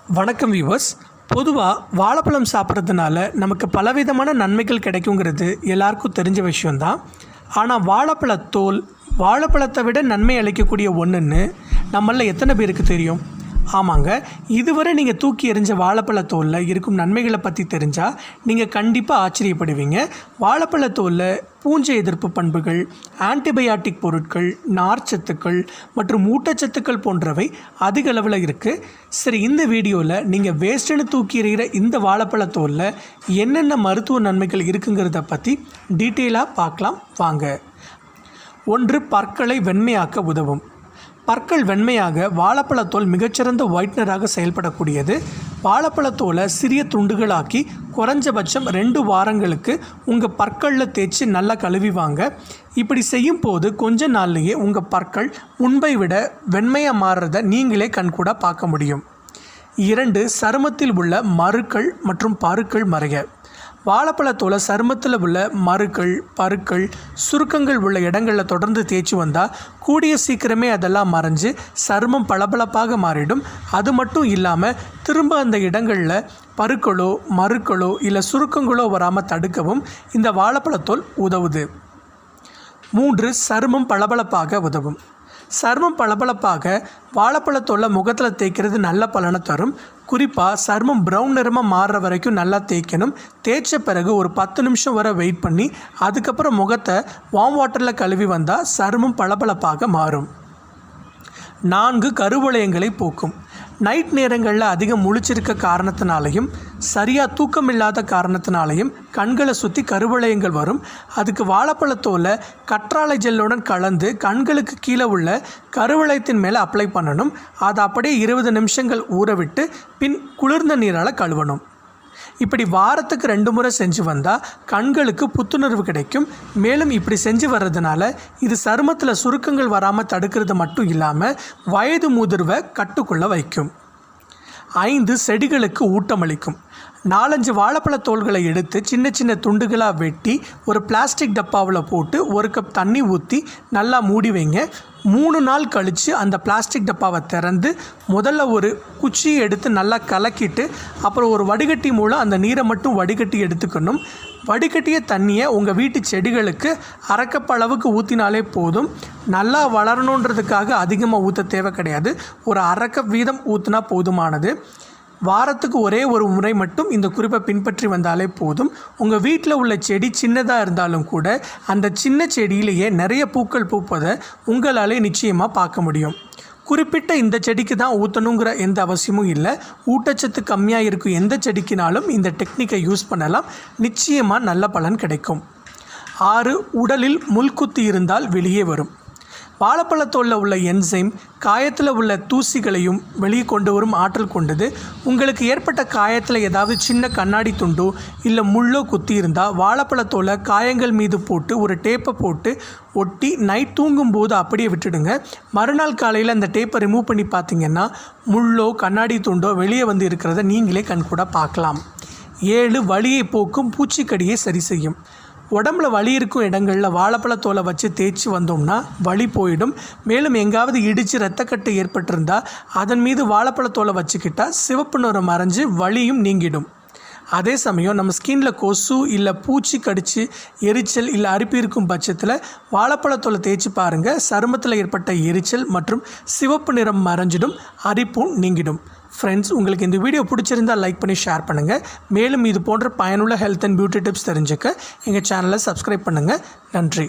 வணக்கம் வியூவர்ஸ். பொதுவாக வாழைப்பழம் சாப்பிட்றதுனால நமக்கு பலவிதமான நன்மைகள் கிடைக்குங்கிறது எல்லாருக்கும் தெரிஞ்ச விஷயந்தான். ஆனால் வாழைப்பழத்தை விட நன்மை அளிக்கக்கூடிய ஒன்றுன்னு நம்மள எத்தனை பேருக்கு தெரியும்? ஆமாங்க, இதுவரை நீங்கள் தூக்கி எறிஞ்ச வாழைப்பழத்தோலில் இருக்கும் நன்மைகளை பற்றி தெரிஞ்சால் நீங்கள் கண்டிப்பாக ஆச்சரியப்படுவீங்க. வாழைப்பழத்தோலில் பூஞ்சை எதிர்ப்பு பண்புகள், ஆன்டிபயாட்டிக் பொருட்கள், நார்ச்சத்துக்கள் மற்றும் ஊட்டச்சத்துக்கள் போன்றவை அதிக அளவில் இருக்குது. சரி, இந்த வீடியோவில் நீங்கள் வேஸ்ட்டுன்னு தூக்கி எறிகிற இந்த வாழைப்பழத்தோலில் என்னென்ன மருத்துவ நன்மைகள் இருக்குங்கிறத பற்றி டீட்டெயிலாக பார்க்கலாம் வாங்க. 1. பற்களை வெண்மையாக்க உதவும். பற்கள் வெண்மையாக வாழைப்பழத்தோல் மிகச்சிறந்த ஒயிட்னராக செயல்படக்கூடியது. வாழைப்பழத்தோலை சிறிய துண்டுகளாக்கி குறைஞ்சபட்சம் 2 வாரங்களுக்கு உங்கள் பற்களில் தேய்ச்சி நல்லா கழுவி வாங்க. இப்படி செய்யும் போது கொஞ்ச நாள்லேயே உங்கள் பற்கள் முன்பை விட வெண்மையாக மாறுறதை நீங்களே கண்கூட பார்க்க முடியும். 2. சருமத்தில் உள்ள மருக்கள் மற்றும் பருக்கள் மறைய. வாழைப்பழத்தோலை சருமத்தில் உள்ள மருக்கள், பருக்கள், சுருக்கங்கள் உள்ள இடங்களில் தொடர்ந்து தேய்ச்சி வந்தால் கூடிய சீக்கிரமே அதெல்லாம் மறைஞ்சு சருமம் பளபளப்பாக மாறிடும். அது மட்டும் இல்லாமல் திரும்ப அந்த இடங்களில் பருக்களோ மருக்களோ இல்லை சுருக்கங்களோ வராமல் தடுக்கவும் இந்த வாழைப்பழத்தோல் உதவுது. 3. சருமம் பளபளப்பாக உதவும். சருமம் பளபளப்பாக வாழைப்பழத்தோலை முகத்தில் தேய்க்கிறது நல்ல பலனை தரும். குறிப்பாக சருமம் ப்ரௌன் நிறமாக மாறுற வரைக்கும் நல்லா தேய்க்கணும். தேய்ச்ச பிறகு ஒரு 10 நிமிஷம் வரை வெயிட் பண்ணி அதுக்கப்புறம் முகத்தை வார்ம் வாட்டரில் கழுவி வந்தால் சருமம் பளபளப்பாக மாறும். 4. கருவளையங்களை போக்கும். நைட் நேரங்களில் அதிகம் முழிச்சிருக்க காரணத்தினாலையும் சரியாக தூக்கம் இல்லாத காரணத்தினாலையும் கண்களை சுற்றி கருவளையங்கள் வரும். அதுக்கு வாழைப்பழத்தோலை கற்றாழை ஜெல்லுடன் கலந்து கண்களுக்கு கீழே உள்ள கருவளையத்தின் மேலே அப்ளை பண்ணணும். அதை அப்படியே 20 நிமிஷங்கள் ஊற விட்டு பின் குளிர்ந்த நீரால் கழுவணும். இப்படி வாரத்துக்கு 2 முறை செஞ்சு வந்தால் கண்களுக்கு புத்துணர்வு கிடைக்கும். மேலும் இப்படி செஞ்சு வர்றதுனால இது சருமத்தில் சுருக்கங்கள் வராமல் தடுக்கிறது மட்டும் இல்லாமல் வயது முதிர்வை கட்டுக்குள்ள வைக்கும். 5. செடிகளுக்கு ஊட்டமளிக்கும். 4-5 வாழைப்பழத்தோல்களை எடுத்து சின்ன சின்ன துண்டுகளாக வெட்டி ஒரு பிளாஸ்டிக் டப்பாவில் போட்டு 1 கப் தண்ணி ஊற்றி நல்லா மூடி வைங்க. 3 நாள் கழித்து அந்த பிளாஸ்டிக் டப்பாவை திறந்து முதல்ல ஒரு குச்சியை எடுத்து நல்லா கலக்கிட்டு அப்புறம் ஒரு வடிகட்டி மூலம் அந்த நீரை மட்டும் வடிகட்டி எடுத்துக்கணும். வடிகட்டிய தண்ணியை உங்கள் வீட்டு செடிகளுக்கு அரைக்கப் அளவுக்கு ஊற்றினாலே போதும். நல்லா வளரணுன்றதுக்காக அதிகமாக ஊற்ற தேவை கிடையாது. ஒரு அரைக்கப் வீதம் ஊற்றினா போதுமானது. வாரத்துக்கு ஒரே ஒரு முறை மட்டும் இந்த குறிப்பை பின்பற்றி வந்தாலே போதும். உங்கள் வீட்டில் உள்ள செடி சின்னதாக இருந்தாலும் கூட அந்த சின்ன செடியிலேயே நிறைய பூக்கள் பூப்பதை உங்களாலே நிச்சயமாக பார்க்க முடியும். குறிப்பிட்ட இந்த செடிக்கு தான் ஊற்றணுங்கிற எந்த அவசியமும் இல்லை. ஊட்டச்சத்து கம்மியாக இருக்கும் எந்த செடிக்குனாலும் இந்த டெக்னிக்கை யூஸ் பண்ணலாம். நிச்சயமாக நல்ல பலன் கிடைக்கும். 6. உடலில் முள்குத்தி இருந்தால் வெளியே வரும். வாழைப்பழத்தோலில் உள்ள என்சைம் காயத்தில் உள்ள தூசிகளையும் வெளியே கொண்டு வரும் ஆற்றல் கொண்டது. உங்களுக்கு ஏற்பட்ட காயத்தில் ஏதாவது சின்ன கண்ணாடி துண்டோ இல்லை முள்ளோ குத்தி இருந்தால் வாழைப்பழத்தோலை காயங்கள் மீது போட்டு ஒரு டேப்பை போட்டு ஒட்டி நைட் தூங்கும்போது அப்படியே விட்டுடுங்க. மறுநாள் காலையில் அந்த டேப்பை ரிமூவ் பண்ணி பார்த்தீங்கன்னா முள்ளோ கண்ணாடி துண்டோ வெளியே வந்து இருக்கிறத நீங்களே கண்கூட பார்க்கலாம். 7. வலியை போக்கும் பூச்சிக்கடியை சரி செய்யும். உடம்புல வலி இருக்கும் இடங்களில் வாழைப்பழத்தோலை வச்சு தேய்ச்சி வந்தோம்னா வலி போயிடும். மேலும் எங்காவது இடித்து ரத்தக்கட்டு ஏற்பட்டிருந்தால் அதன் மீது வாழைப்பழத்தோலை வச்சுக்கிட்டால் சிவப்பு நிறம் மறைஞ்சு வலியும் நீங்கிடும். அதே சமயம் நம்ம ஸ்கின்னில் கொசு இல்லை பூச்சி கடித்து எரிச்சல் இல்லை அரிப்பு இருக்கும் பட்சத்தில் வாழைப்பழத்தோலை தேய்ச்சி பாருங்கள். சருமத்தில் ஏற்பட்ட எரிச்சல் மற்றும் சிவப்பு நிறம் மறைஞ்சிடும், அரிப்பும் நீங்கிடும். ஃப்ரெண்ட்ஸ், உங்களுக்கு இந்த வீடியோ பிடிச்சிருந்தால் லைக் பண்ணி ஷேர் பண்ணுங்கள். மேலும் இது போன்ற பயனுள்ள ஹெல்த் அண்ட் பியூட்டி டிப்ஸ் தெரிஞ்சுக்க எங்கள் சேனலை சப்ஸ்கிரைப் பண்ணுங்கள். நன்றி.